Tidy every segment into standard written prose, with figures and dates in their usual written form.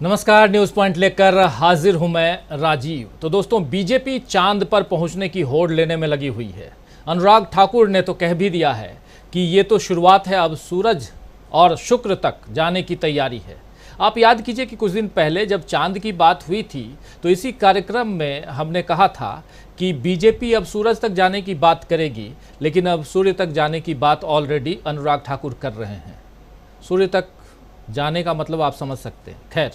नमस्कार, news point लेकर हाजिर हूं मैं राजीव। तो दोस्तों, बीजेपी चांद पर पहुंचने की होड़ लेने में लगी हुई है। अनुराग ठाकुर ने तो कह भी दिया है कि ये तो शुरुआत है, अब सूरज और शुक्र तक जाने की तैयारी है। आप याद कीजिए कि कुछ दिन पहले जब चांद की बात हुई थी तो इसी कार्यक्रम में हमने कहा था कि बीजेपी अब सूरज तक जाने की बात करेगी, लेकिन अब सूर्य तक जाने की बात ऑलरेडी अनुराग ठाकुर कर रहे हैं। सूर्य तक जाने का मतलब आप समझ सकते हैं। खैर,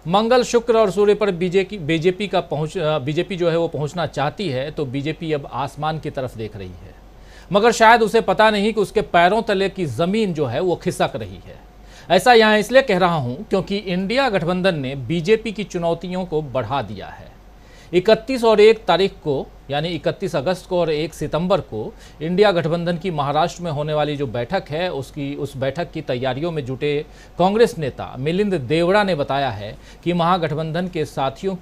मंगल, शुक्र और सूर्य पर बीजेपी जो है वो पहुंचना चाहती है, तो बीजेपी अब आसमान की तरफ देख रही है, मगर शायद उसे पता नहीं कि उसके पैरों तले की जमीन जो है वो खिसक रही है। ऐसा यहाँ इसलिए कह रहा हूं क्योंकि इंडिया गठबंधन ने बीजेपी की चुनौतियों को बढ़ा दिया है। 31 और 1 तारीख को, यानी 31 अगस्त को और 1 सितंबर को इंडिया गठबंधन की महाराष्ट्र में होने वाली जो बैठक है उस बैठक की तैयारियों में जुटे कांग्रेस नेता मिलिंद देवड़ा ने बताया है कि महागठबंधन के साथियों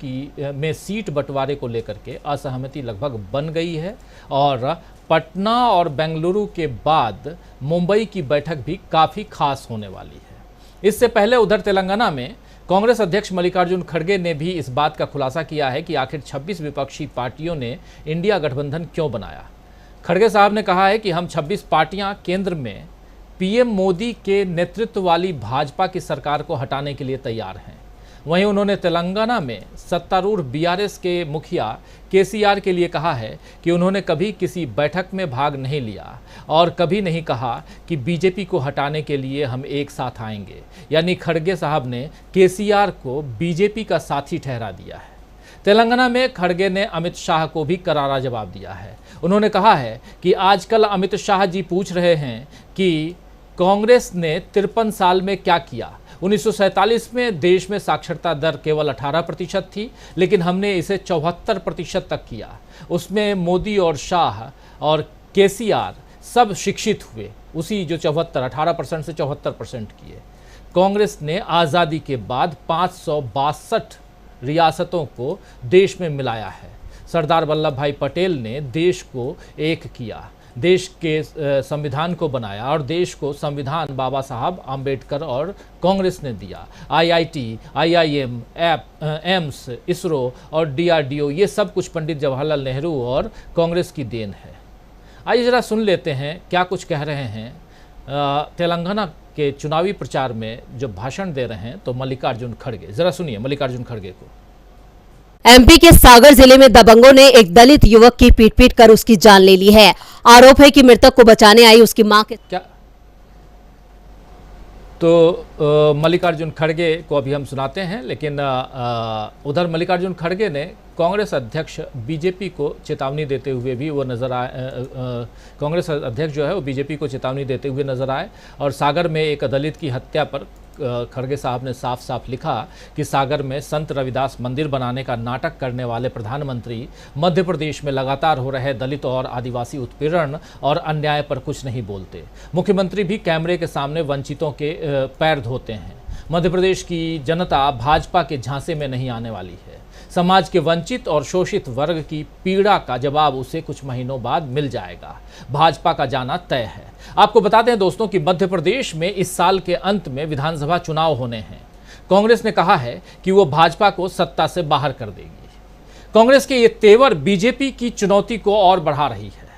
में सीट बंटवारे को लेकर के असहमति लगभग बन गई है और पटना और बेंगलुरु के बाद मुंबई की बैठक भी काफ़ी खास होने वाली है। इससे पहले उधर तेलंगाना में कांग्रेस अध्यक्ष मल्लिकार्जुन खड़गे ने भी इस बात का खुलासा किया है कि आखिर 26 विपक्षी पार्टियों ने इंडिया गठबंधन क्यों बनाया। खड़गे साहब ने कहा है कि हम 26 पार्टियां केंद्र में पीएम मोदी के नेतृत्व वाली भाजपा की सरकार को हटाने के लिए तैयार हैं। वहीं उन्होंने तेलंगाना में सत्तारूढ़ बीआरएस के मुखिया केसीआर के लिए कहा है कि उन्होंने कभी किसी बैठक में भाग नहीं लिया और कभी नहीं कहा कि बीजेपी को हटाने के लिए हम एक साथ आएंगे। यानी खड़गे साहब ने केसीआर को बीजेपी का साथी ठहरा दिया है। तेलंगाना में खड़गे ने अमित शाह को भी करारा जवाब दिया है। उन्होंने कहा है कि आजकल अमित शाह जी पूछ रहे हैं कि कांग्रेस ने 53 साल में क्या किया। 1947 में देश में साक्षरता दर केवल 18% थी, लेकिन हमने इसे 74% तक किया। उसमें मोदी और शाह और केसीआर सब शिक्षित हुए, उसी जो 18% से 74% किए। कांग्रेस ने आज़ादी के बाद 562 रियासतों को देश में मिलाया है। सरदार वल्लभ भाई पटेल ने देश को एक किया, देश के संविधान को बनाया और देश को संविधान बाबा साहब आम्बेडकर और कांग्रेस ने दिया। आईआईटी, आईआईएम, एम्स, इसरो और डीआरडीओ, ये सब कुछ पंडित जवाहरलाल नेहरू और कांग्रेस की देन है। आइए जरा सुन लेते हैं क्या कुछ कह रहे हैं तेलंगाना के चुनावी प्रचार में जो भाषण दे रहे हैं तो मल्लिकार्जुन खड़गे। जरा सुनिए मल्लिकार्जुन खड़गे को। एमपी के सागर जिले में दबंगों ने एक दलित युवक की पीट कर उसकी जान ले ली है। आरोप है कि मृतक को बचाने आई उसकी मां के क्या तो मल्लिकार्जुन खड़गे को अभी हम सुनाते हैं, लेकिन उधर मल्लिकार्जुन खड़गे ने कांग्रेस अध्यक्ष बीजेपी को चेतावनी देते हुए भी वो नजर आए। कांग्रेस अध्यक्ष जो है वो बीजेपी को चेतावनी देते हुए नजर आए और सागर में एक दलित की हत्या पर खड़गे साहब ने साफ साफ लिखा कि सागर में संत रविदास मंदिर बनाने का नाटक करने वाले प्रधानमंत्री मध्य प्रदेश में लगातार हो रहे दलित और आदिवासी उत्पीड़न और अन्याय पर कुछ नहीं बोलते। मुख्यमंत्री भी कैमरे के सामने वंचितों के पैर धोते हैं। मध्य प्रदेश की जनता भाजपा के झांसे में नहीं आने वाली है। समाज के वंचित और शोषित वर्ग की पीड़ा का जवाब उसे कुछ महीनों बाद मिल जाएगा। भाजपा का जाना तय है। आपको बता दें दोस्तों कि मध्य प्रदेश में इस साल के अंत में विधानसभा चुनाव होने हैं। कांग्रेस ने कहा है कि वो भाजपा को सत्ता से बाहर कर देगी। कांग्रेस के ये तेवर बीजेपी की चुनौती को और बढ़ा रही है।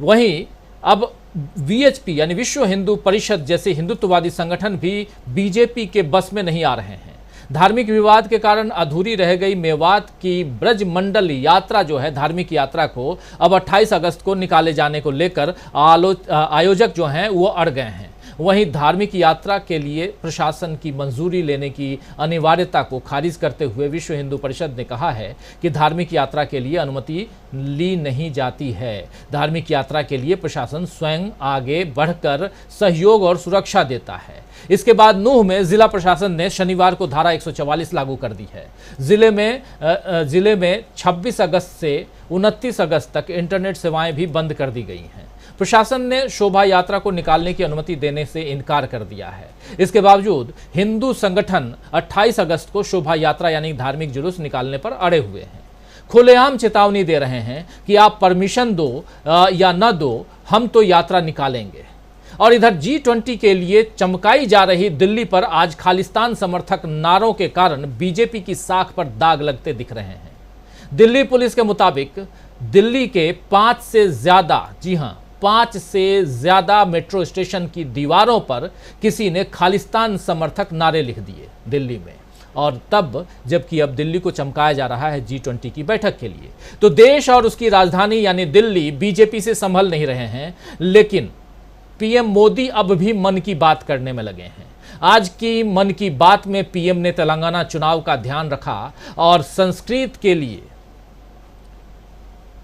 वहीं अब वीएचपी यानी विश्व हिंदू परिषद जैसे हिंदुत्ववादी संगठन भी बीजेपी के बस में नहीं आ रहे हैं। धार्मिक विवाद के कारण अधूरी रह गई मेवात की ब्रज मंडल यात्रा जो है, धार्मिक यात्रा को अब 28 अगस्त को निकाले जाने को लेकर आयोजक जो हैं वो अड़ गए हैं। वहीं धार्मिक यात्रा के लिए प्रशासन की मंजूरी लेने की अनिवार्यता को खारिज करते हुए विश्व हिंदू परिषद ने कहा है कि धार्मिक यात्रा के लिए अनुमति ली नहीं जाती है। धार्मिक यात्रा के लिए प्रशासन स्वयं आगे बढ़कर सहयोग और सुरक्षा देता है। इसके बाद नूह में जिला प्रशासन ने शनिवार को धारा 144 लागू कर दी है। जिले में 26 अगस्त से 29 अगस्त तक इंटरनेट सेवाएं भी बंद कर दी गई हैं। प्रशासन ने शोभा यात्रा को निकालने की अनुमति देने से इनकार कर दिया है। इसके बावजूद हिंदू संगठन 28 अगस्त को शोभा यात्रा यानी धार्मिक जुलूस निकालने पर अड़े हुए हैं। खुलेआम चेतावनी दे रहे हैं कि आप परमिशन दो या न दो, हम तो यात्रा निकालेंगे। और इधर G20 के लिए चमकाई जा रही दिल्ली पर आज खालिस्तान समर्थक नारों के कारण बीजेपी की साख पर दाग लगते दिख रहे हैं। दिल्ली पुलिस के मुताबिक दिल्ली के 5 से ज्यादा, जी हां, 5 से ज्यादा मेट्रो स्टेशन की दीवारों पर किसी ने खालिस्तान समर्थक नारे लिख दिए दिल्ली में, और तब जबकि अब दिल्ली को चमकाया जा रहा है G20 की बैठक के लिए। तो देश और उसकी राजधानी यानी दिल्ली बीजेपी से संभल नहीं रहे हैं, लेकिन पीएम मोदी अब भी मन की बात करने में लगे हैं। आज की मन की बात में पीएम ने तेलंगाना चुनाव का ध्यान रखा और संस्कृत के लिए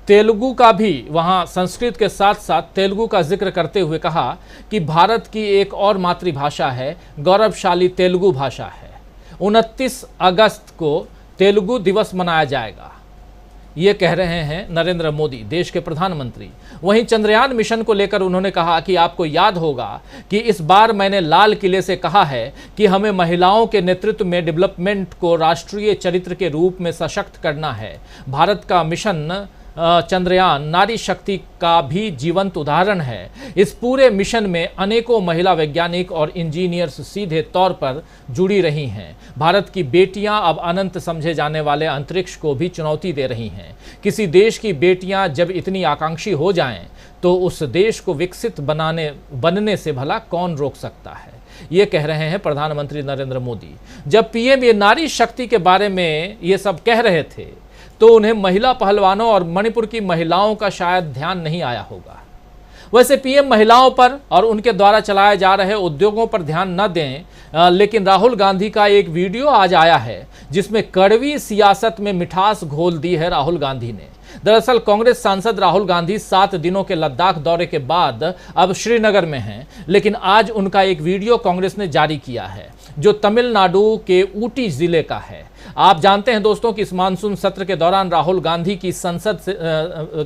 तेलुगु का भी, वहां संस्कृत के साथ साथ तेलुगु का जिक्र करते हुए कहा कि भारत की एक और मातृभाषा है, गौरवशाली तेलुगु भाषा है। 29 अगस्त को तेलुगु दिवस मनाया जाएगा, ये कह रहे हैं नरेंद्र मोदी, देश के प्रधानमंत्री। वहीं चंद्रयान मिशन को लेकर उन्होंने कहा कि आपको याद होगा कि इस बार मैंने लाल किले से कहा है कि हमें महिलाओं के नेतृत्व में डेवलपमेंट को राष्ट्रीय चरित्र के रूप में सशक्त करना है। भारत का मिशन चंद्रयान नारी शक्ति का भी जीवंत उदाहरण है। इस पूरे मिशन में अनेकों महिला वैज्ञानिक और इंजीनियर्स सीधे तौर पर जुड़ी रही हैं। भारत की बेटियां अब अनंत समझे जाने वाले अंतरिक्ष को भी चुनौती दे रही हैं। किसी देश की बेटियां जब इतनी आकांक्षी हो जाएं, तो उस देश को विकसित बनने से भला कौन रोक सकता है, ये कह रहे हैं प्रधानमंत्री नरेंद्र मोदी। जब पीएम ये नारी शक्ति के बारे में ये सब कह रहे थे, तो उन्हें महिला पहलवानों और मणिपुर की महिलाओं का शायद ध्यान नहीं आया होगा। वैसे पीएम महिलाओं पर और उनके द्वारा चलाए जा रहे उद्योगों पर ध्यान न दें, लेकिन राहुल गांधी का एक वीडियो आज आया है जिसमें कड़वी सियासत में मिठास घोल दी है राहुल गांधी ने। दरअसल कांग्रेस सांसद राहुल गांधी 7 दिनों के लद्दाख दौरे के बाद अब श्रीनगर में हैं, लेकिन आज उनका एक वीडियो कांग्रेस ने जारी किया है जो तमिलनाडु के ऊटी जिले का है। आप जानते हैं दोस्तों कि इस मानसून सत्र के दौरान राहुल गांधी की संसद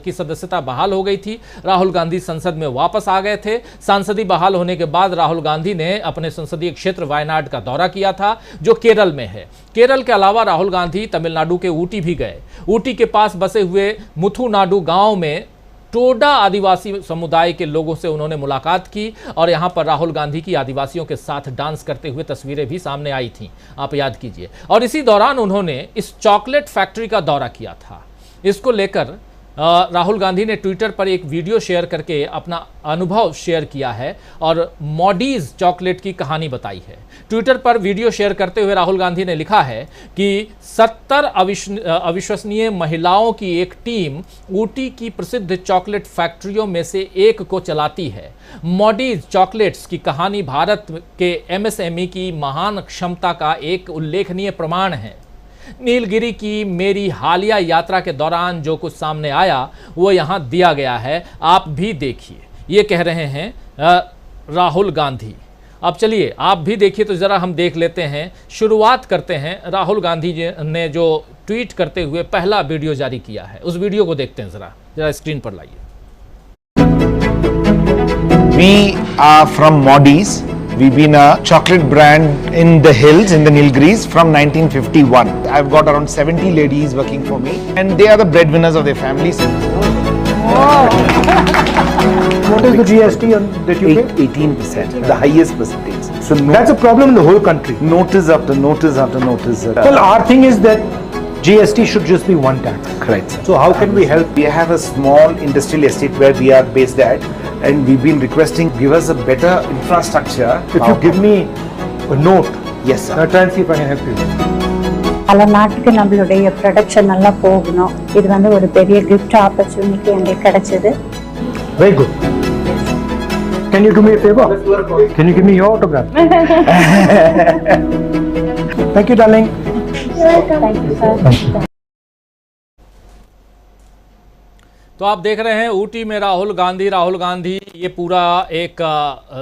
की सदस्यता बहाल हो गई थी। राहुल गांधी संसद में वापस आ गए थे। सांसदी बहाल होने के बाद राहुल गांधी ने अपने संसदीय क्षेत्र वायनाड का दौरा किया था, जो केरल में है। केरल के अलावा राहुल गांधी तमिलनाडु के ऊटी भी गए। ऊटी के पास बसे हुए मुथुनाडु गांव में टोडा आदिवासी समुदाय के लोगों से उन्होंने मुलाकात की और यहां पर राहुल गांधी की आदिवासियों के साथ डांस करते हुए तस्वीरें भी सामने आई थीं, आप याद कीजिए। और इसी दौरान उन्होंने इस चॉकलेट फैक्ट्री का दौरा किया था। इसको लेकर राहुल गांधी ने ट्विटर पर एक वीडियो शेयर करके अपना अनुभव शेयर किया है और मॉडीज चॉकलेट की कहानी बताई है। ट्विटर पर वीडियो शेयर करते हुए राहुल गांधी ने लिखा है कि 70 अविश्वसनीय महिलाओं की एक टीम ऊटी की प्रसिद्ध चॉकलेट फैक्ट्रियों में से एक को चलाती है। मॉडीज चॉकलेट्स की कहानी भारत के एमएसएमई की महान क्षमता का एक उल्लेखनीय प्रमाण है। नीलगिरी की मेरी हालिया यात्रा के दौरान जो कुछ सामने आया वो यहाँ दिया गया है, आप भी देखिए, ये कह रहे हैं राहुल गांधी। अब चलिए आप भी देखिए, तो ज़रा हम देख लेते हैं। शुरुआत करते हैं राहुल गांधी जी ने जो ट्वीट करते हुए पहला वीडियो जारी किया है, उस वीडियो को देखते हैं। ज़रा स्क्रीन पर लाइए। We are from Modi's. We've been a chocolate brand in the hills, in the Nilgiris from 1951. I've got around 70 ladies working for me and they are the breadwinners of their families. What is the GST that you pay? 18%, the highest percentage. So that's a problem in the whole country. Notice after notice after notice. Well, our thing is that GST should just be one tax. Correct, sir. So how can we help? We have a small industrial estate where we are based at, and we've been requesting give us a better infrastructure. If you give me a note, yes, sir. I'll try and see if I can help you. பல நாட்டுக்கு நம்மளுடைய production நல்லா போகணும். இது வந்து ஒரு பெரிய gift opportunity எங்களுக்கு கிடைச்சது. Very good. Can you do me a favor? Can you give me your autograph? Thank you, darling. Thank you, sir. तो आप देख रहे हैं ऊटी में राहुल गांधी ये पूरा एक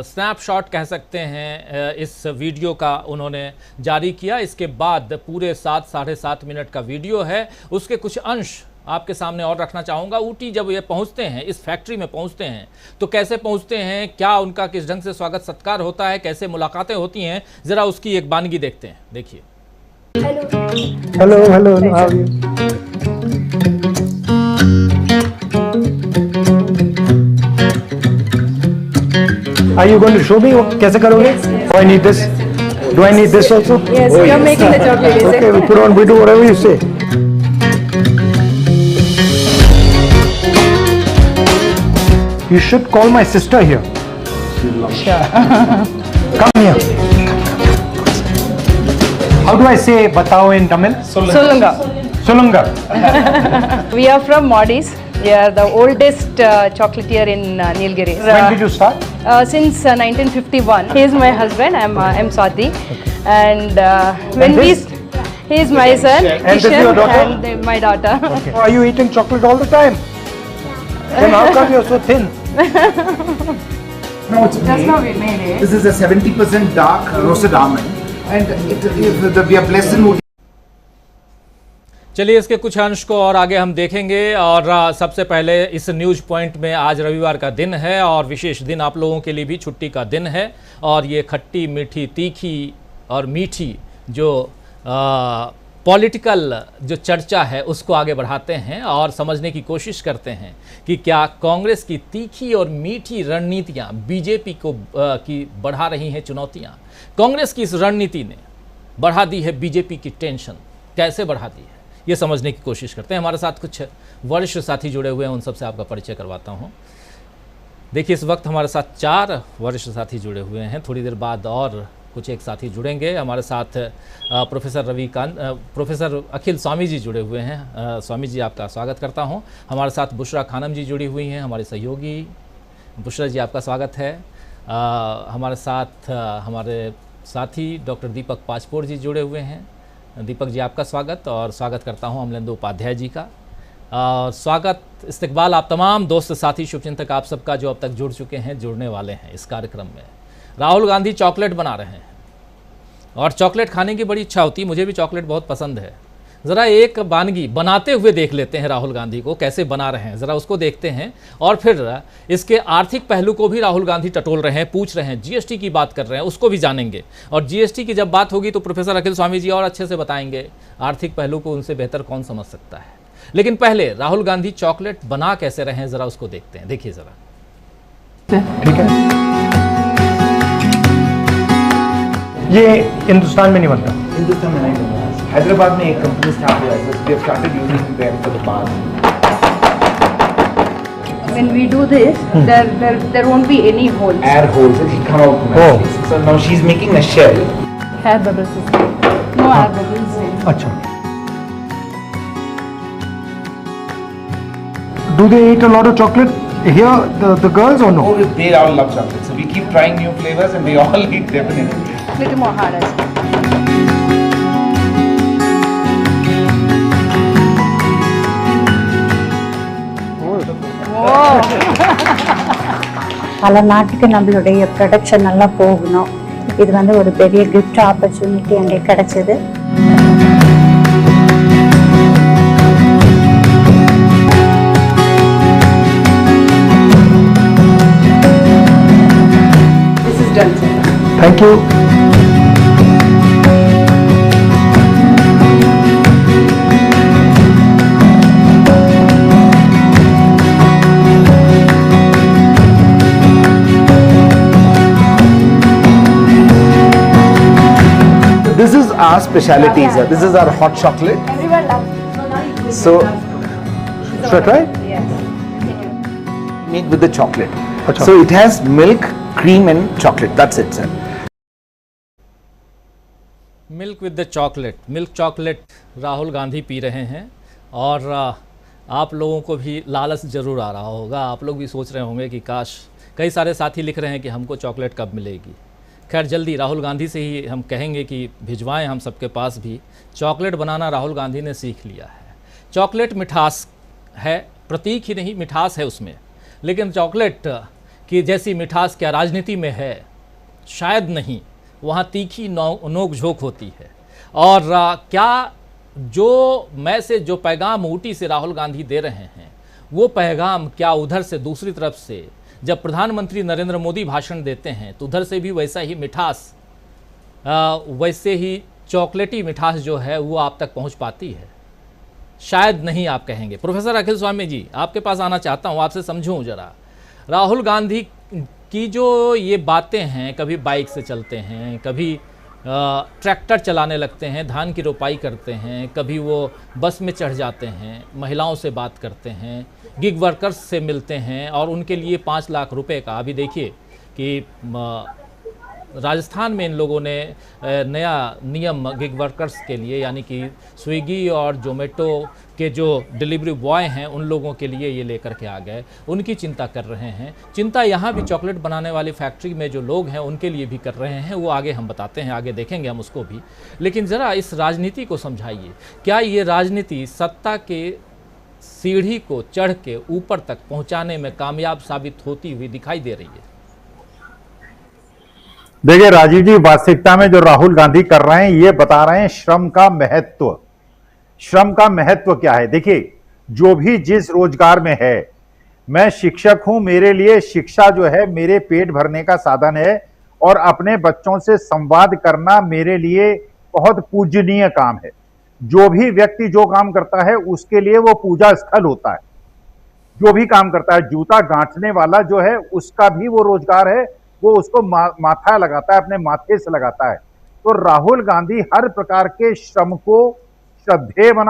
स्नैपशॉट कह सकते हैं इस वीडियो का उन्होंने जारी किया। इसके बाद पूरे 7-7.5 मिनट का वीडियो है, उसके कुछ अंश आपके सामने और रखना चाहूँगा। ऊटी जब ये पहुँचते हैं, इस फैक्ट्री में पहुँचते हैं, तो कैसे पहुँचते हैं, क्या उनका किस ढंग से स्वागत सत्कार होता है, कैसे मुलाकातें होती हैं, ज़रा उसकी एक वानगी देखते हैं। देखिए। Hello, how are you? Are you going to show me कैसे करोगे? Do I need this? Do I need this also? Yes, you're making the chocolate, is Okay, it? we put on. We do whatever you say. You should call my sister here. Sure. Come here. How do I say batao in Tamil? Solunga. Solunga. We are from Modis. We are the oldest chocolatier in Nilgiri. When did you start? Since 1951. He is my husband. I'm Swati. And when And we... this? He is my son, And this is Kishan, your daughter? and my daughter. Okay. Are you eating chocolate all the time? Then how come you're so thin? No, it's Just now we made it. This is a 70% dark roasted almond, and we are blessed in wood. चलिए इसके कुछ अंश को और आगे हम देखेंगे। और सबसे पहले इस न्यूज पॉइंट में आज रविवार का दिन है और विशेष दिन, आप लोगों के लिए भी छुट्टी का दिन है। और ये खट्टी मीठी तीखी और मीठी जो पॉलिटिकल जो चर्चा है उसको आगे बढ़ाते हैं और समझने की कोशिश करते हैं कि क्या कांग्रेस की तीखी और मीठी रणनीतियां बीजेपी को की बढ़ा रही हैं चुनौतियां। कांग्रेस की इस रणनीति ने बढ़ा दी है बीजेपी की टेंशन, कैसे बढ़ा दी है ये समझने की कोशिश करते हैं। हमारे साथ कुछ वरिष्ठ साथी जुड़े हुए हैं, उन सबसे आपका परिचय करवाता हूं। देखिए इस वक्त हमारे साथ 4 वरिष्ठ साथी जुड़े हुए हैं, थोड़ी देर बाद और कुछ एक साथी जुड़ेंगे। हमारे साथ प्रोफेसर अखिल स्वामी जी जुड़े हुए हैं। स्वामी जी आपका स्वागत करता हूं। हमारे साथ बुशरा खानम जी जुड़ी हुई हैं, हमारी सहयोगी। बुशरा जी आपका स्वागत है। हमारे साथ हमारे साथी डॉक्टर दीपक पाचपोर जी जुड़े हुए हैं। दीपक जी आपका स्वागत, और स्वागत करता हूं अमलेंदु उपाध्याय जी का। और स्वागत इस्तकबाल आप तमाम दोस्त साथी शुभचिंतक आप सबका जो अब तक जुड़ चुके हैं, जुड़ने वाले हैं इस कार्यक्रम में। राहुल गांधी चॉकलेट बना रहे हैं और चॉकलेट खाने की बड़ी इच्छा होती है, मुझे भी चॉकलेट बहुत पसंद है। ज़रा एक वानगी बनाते हुए देख लेते हैं राहुल गांधी को, कैसे बना रहे हैं ज़रा उसको देखते हैं। और फिर इसके आर्थिक पहलू को भी राहुल गांधी टटोल रहे हैं, पूछ रहे हैं, जीएसटी की बात कर रहे हैं, उसको भी जानेंगे। और जीएसटी की जब बात होगी तो प्रोफेसर अखिल स्वामी जी और अच्छे से बताएंगे, आर्थिक पहलू को उनसे बेहतर कौन समझ सकता है। लेकिन पहले राहुल गांधी चॉकलेट बना कैसे रहे हैं ज़रा उसको देखते हैं, देखिए ज़रा। ठीक है। ये हिंदुस्तान में नहीं बनता। हिंदुस्तान में नहीं बना। हैदराबाद में एक कंपनी स्टार्ट हुआ है, we have started using them for the past. When we do this, there won't be any holes. Air holes, it will come out nicely. So now she's making a shell. Air bubbles. No air bubbles. अच्छा। Do they eat a lot of chocolate here, the girls, or no? Oh, they all love chocolate. So we keep trying new flavors and they all eat definitely. Little more harder. பல நாட்டுக்கு நம்மளுடைய production நல்லா போகணும். இது வந்து ஒரு பெரிய gift opportunity எங்களுக்கு கிடைச்சது. This is done, sir. Thank you. This is our specialty, sir. This is our hot chocolate. Everyone loves. So Should I try? Yes. made with the chocolate. Acha. So it has milk, cream and chocolate. That's it, sir. Milk with the chocolate, milk chocolate Rahul Gandhi P रहे हैं। और आप लोगों को भी लालच ज़रूर आ रहा होगा, आप लोग भी सोच रहे होंगे कि काश, कई सारे साथी लिख रहे हैं कि हमको चॉकलेट कब मिलेगी। खैर जल्दी राहुल गांधी से ही हम कहेंगे कि भिजवाएं हम सबके पास भी। चॉकलेट बनाना राहुल गांधी ने सीख लिया है। चॉकलेट मिठास है, प्रतीक ही नहीं मिठास है उसमें, लेकिन चॉकलेट की जैसी मिठास क्या राजनीति में है, शायद नहीं। वहाँ तीखी नोक झोंक होती है। और क्या जो मैं से जो पैगाम ऊटी से राहुल गांधी दे रहे हैं, वो पैगाम क्या उधर से दूसरी तरफ से जब प्रधानमंत्री नरेंद्र मोदी भाषण देते हैं तो उधर से भी वैसा ही मिठास, वैसे ही चॉकलेटी मिठास जो है वो आप तक पहुंच पाती है? शायद नहीं, आप कहेंगे। प्रोफेसर अखिल स्वामी जी, आपके पास आना चाहता हूं, आपसे समझूं जरा। राहुल गांधी कि जो ये बातें हैं, कभी बाइक से चलते हैं, कभी ट्रैक्टर चलाने लगते हैं, धान की रोपाई करते हैं, कभी वो बस में चढ़ जाते हैं, महिलाओं से बात करते हैं, गिग वर्कर्स से मिलते हैं और उनके लिए 5 लाख रुपए का, अभी देखिए कि राजस्थान में इन लोगों ने नया नियम गिग वर्कर्स के लिए, यानी कि स्विगी और जोमेटो के जो डिलीवरी बॉय हैं उन लोगों के लिए ये लेकर के आ गए, उनकी चिंता कर रहे हैं। चिंता यहाँ भी चॉकलेट बनाने वाली फैक्ट्री में जो लोग हैं उनके लिए भी कर रहे हैं, वो आगे हम बताते हैं, आगे देखेंगे हम उसको भी। लेकिन ज़रा इस राजनीति को समझाइए, क्या ये राजनीति सत्ता के सीढ़ी को चढ़ के ऊपर तक पहुँचाने में कामयाब साबित होती हुई दिखाई दे रही है? देखिए राजीव जी, वास्तविकता में जो राहुल गांधी कर रहे हैं ये बता रहे हैं श्रम का महत्व। श्रम का महत्व क्या है? देखिए, जो भी जिस रोजगार में है, मैं शिक्षक हूं, मेरे लिए शिक्षा जो है मेरे पेट भरने का साधन है और अपने बच्चों से संवाद करना मेरे लिए बहुत पूजनीय काम है। जो भी व्यक्ति जो काम करता है उसके लिए वो पूजा स्थल होता है। जो भी काम करता है, जूता गांठने वाला जो है उसका भी वो रोजगार है, वो उसको माथा लगाता है, अपने माथे से लगाता है। तो राहुल गांधी हर प्रकार के श्रम को श्रद्धेय बना